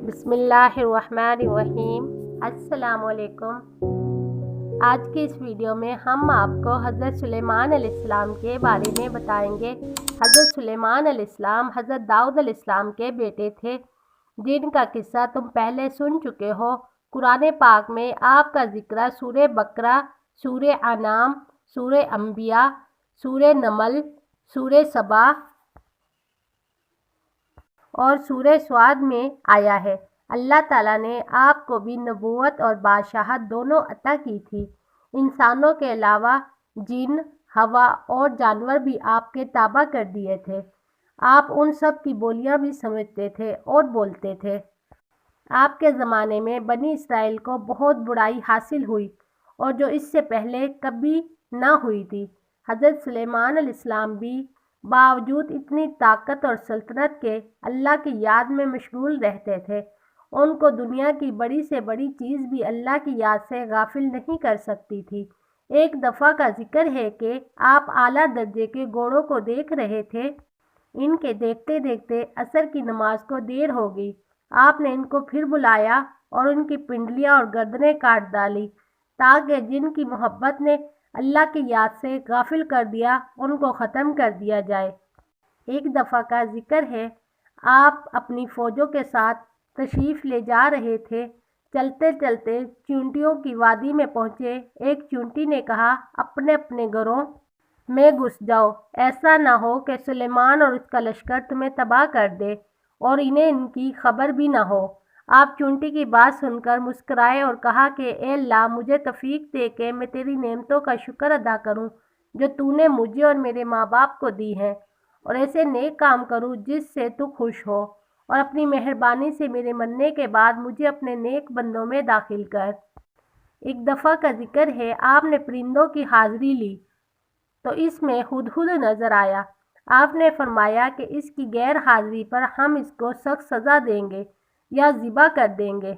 बिस्मिल्लाहिर्रहमानिर्रहीम। अस्सलामुअलैकुम। आज की इस वीडियो में हम आपको हज़रत सुलेमान अलैहिस्सलाम के बारे में बताएंगे। हज़रत सुलेमान अलैहिस्सलाम हज़रत दाऊद अलैहिस्सलाम के बेटे थे, जिनका किस्सा तुम पहले सुन चुके हो। कुरान पाक में आपका जिक्र सूरह बकरा, सूरह अनाम, सूरह अंबिया, सूरह नमल, सूरह सबा और सूरह स्वाद में आया है। अल्लाह ताला ने आपको भी नबूवत और बादशाहत दोनों अता की थी। इंसानों के अलावा जिन, हवा और जानवर भी आपके ताबा कर दिए थे। आप उन सब की बोलियां भी समझते थे और बोलते थे। आपके ज़माने में बनी इसराइल को बहुत बुराई हासिल हुई और जो इससे पहले कभी ना हुई थी। हज़रत सुलेमान अलैहिस्सलाम भी बावजूद इतनी ताकत और सल्तनत के अल्लाह की याद में मशगूल रहते थे। उनको दुनिया की बड़ी से बड़ी चीज़ भी अल्लाह की याद से गाफिल नहीं कर सकती थी। एक दफ़ा का जिक्र है कि आप आला दर्जे के घोड़ों को देख रहे थे। इनके देखते देखते असर की नमाज को देर हो गई। आपने इनको फिर बुलाया और उनकी पिंडलियां और गर्दनें काट डाली, ताकि जिनकी मोहब्बत ने अल्लाह की याद से गाफिल कर दिया, उनको ख़त्म कर दिया जाए। एक दफ़ा का जिक्र है, आप अपनी फ़ौजों के साथ तशरीफ़ ले जा रहे थे। चलते चलते चींटियों की वादी में पहुँचे। एक चींटी ने कहा, अपने अपने घरों में घुस जाओ, ऐसा ना हो कि सुलेमान और उसका लश्कर तुम्हें तबाह कर दे और इन्हें इनकी खबर भी ना हो। आप चींटी की बात सुनकर मुस्कुराए और कहा कि ए अल्लाह, मुझे तौफीक दे के मैं तेरी नेमतों का शुक्र अदा करूं जो तूने मुझे और मेरे माँ बाप को दी हैं, और ऐसे नेक काम करूं जिससे तू खुश हो, और अपनी मेहरबानी से मेरे मरने के बाद मुझे अपने नेक बंदों में दाखिल कर। एक दफ़ा का जिक्र है, आपने परिंदों की हाज़िरी ली तो इसमें हुदहुद नज़र आया। आपने फरमाया कि इसकी गैर हाज़िरी पर हम इसको सख्त सज़ा देंगे या ज़िबा कर देंगे,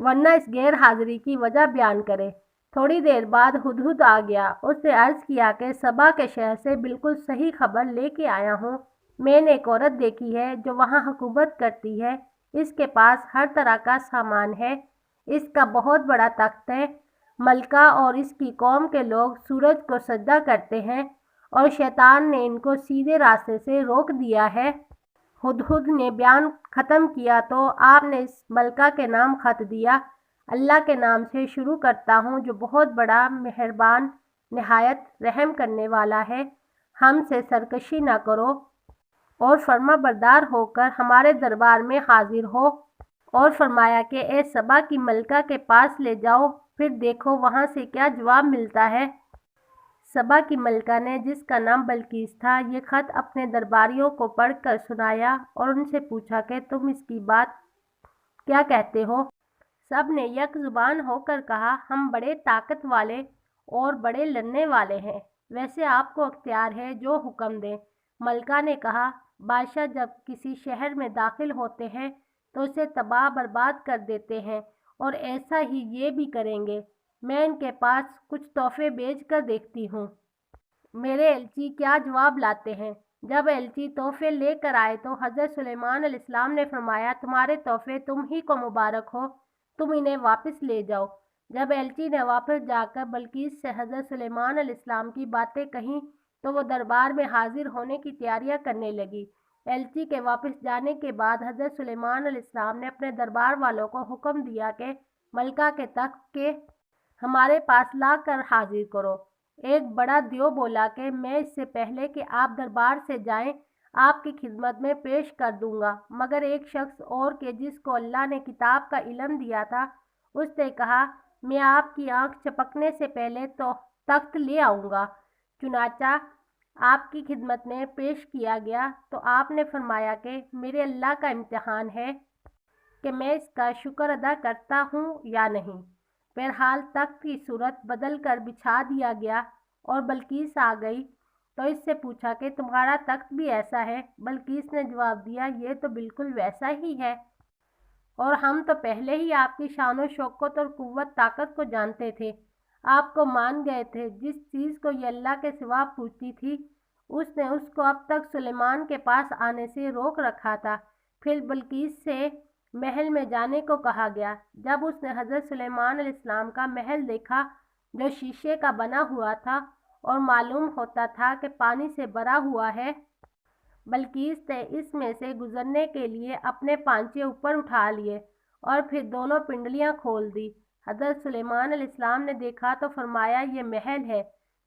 वरना इस गैर हाज़िरी की वजह बयान करे। थोड़ी देर बाद हुदहुद आ गया। उसने अर्ज़ किया कि सबा के शहर से बिल्कुल सही खबर लेके आया हूँ। मैंने एक औरत देखी है जो वहाँ हुकूमत करती है। इसके पास हर तरह का सामान है। इसका बहुत बड़ा तख्त है। मलका और इसकी कौम के लोग सूरज को सजदा करते हैं और शैतान ने इनको सीधे रास्ते से रोक दिया है। हुदहुद ने बयान ख़त्म किया तो आपने इस मलका के नाम ख़त दिया, अल्लाह के नाम से शुरू करता हूँ जो बहुत बड़ा मेहरबान नहायत रहम करने वाला है। हमसे सरकशी ना करो और फर्मा बरदार होकर हमारे दरबार में हाजिर हो। और फरमाया कि ए सबा की मलका के पास ले जाओ, फिर देखो वहाँ से क्या जवाब मिलता है। सबा की मलका ने, जिसका नाम बल्कीस था, ये ख़त अपने दरबारियों को पढ़कर सुनाया और उनसे पूछा कि तुम इसकी बात क्या कहते हो। सब ने यक ज़ुबान होकर कहा, हम बड़े ताकत वाले और बड़े लड़ने वाले हैं, वैसे आपको अख्तियार है जो हुक्म दें। मलका ने कहा, बादशाह जब किसी शहर में दाखिल होते हैं तो उसे तबाह बर्बाद कर देते हैं, और ऐसा ही ये भी करेंगे। मैं इनके पास कुछ तोहफे भेज कर देखती हूँ, मेरे एलची क्या जवाब लाते हैं। जब एलची तोहफे लेकर आए तो हज़रत सुलेमान अलैहिस्सलाम ने फरमाया, तुम्हारे तोहफे तुम ही को मुबारक हो, तुम इन्हें वापस ले जाओ। जब एलची ने वापस जाकर बल्कीस से हज़रत सुलेमान अलैहिस्सलाम की बातें कहीं तो वो दरबार में हाजिर होने की तैयारियां करने लगी। एलची के वापस जाने के बाद हज़रत सुलेमान अलैहिस्सलाम ने अपने दरबार वालों को हुक्म दिया कि मलका के तख्त के हमारे पास ला कर हाजिर करो। एक बड़ा दियो बोला कि मैं इससे पहले कि आप दरबार से जाएं आपकी खिदमत में पेश कर दूंगा, मगर एक शख्स और के जिसको अल्लाह ने किताब का इल्म दिया था, उसने कहा, मैं आपकी आंख चपकने से पहले तो तख्त ले आऊँगा। चुनाचा आपकी खिदमत में पेश किया गया तो आपने फरमाया कि मेरे अल्लाह का इम्तिहान है कि मैं इसका शुक्र अदा करता हूँ या नहीं। बहरहाल तख्त की सूरत बदल कर बिछा दिया गया और बल्कीस आ गई तो इससे पूछा कि तुम्हारा तख्त भी ऐसा है। बल्कीस ने जवाब दिया, ये तो बिल्कुल वैसा ही है, और हम तो पहले ही आपकी शान शौकत और कुव्वत ताकत को जानते थे, आपको मान गए थे। जिस चीज़ को ये अल्लाह के सिवा पूछती थी उसने उसको अब तक सुलेमान के पास आने से रोक रखा था। फिर बल्कीस से محل میں جانے کو کہا گیا۔ جب اس نے حضرت سلیمان علیہ السلام کا محل دیکھا جو شیشے کا بنا ہوا تھا اور معلوم ہوتا تھا کہ پانی سے بھرا ہوا ہے، بلقیس نے اس میں سے گزرنے کے لیے اپنے پانچے اوپر اٹھا لیے اور پھر دونوں پنڈلیاں کھول دی۔ حضرت سلیمان علیہ السلام نے دیکھا تو فرمایا یہ محل ہے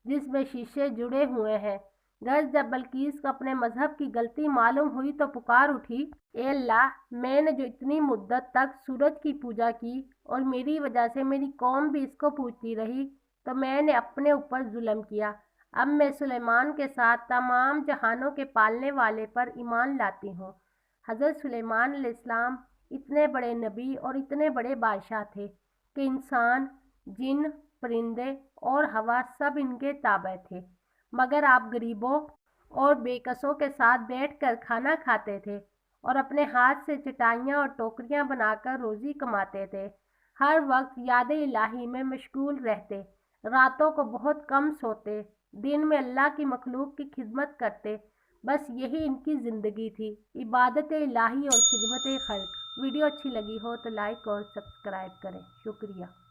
جس میں شیشے جڑے ہوئے ہیں۔ غرض جب بلقیس کو اپنے مذہب کی غلطی معلوم ہوئی تو پکار اٹھی، اے اللہ، میں نے جو اتنی مدت تک سورج کی پوجا کی اور میری وجہ سے میری قوم بھی اس کو پوجتی رہی تو میں نے اپنے اوپر ظلم کیا۔ اب میں سلیمان کے ساتھ تمام جہانوں کے پالنے والے پر ایمان لاتی ہوں۔ حضرت سلیمان علیہ السلام اتنے بڑے نبی اور اتنے بڑے بادشاہ تھے کہ انسان، جن، پرندے اور ہوا سب ان کے تابع تھے، مگر آپ غریبوں اور بے کسوں کے ساتھ بیٹھ کر کھانا کھاتے تھے اور اپنے ہاتھ سے چٹائیاں اور ٹوکریاں بنا کر روزی کماتے تھے۔ ہر وقت یاد الہی میں مشغول رہتے، راتوں کو بہت کم سوتے، دن میں اللہ کی مخلوق کی خدمت کرتے۔ بس یہی ان کی زندگی تھی، عبادت الہی اور خدمت خلق۔ ویڈیو اچھی لگی ہو تو لائک اور سبسکرائب کریں۔ شکریہ۔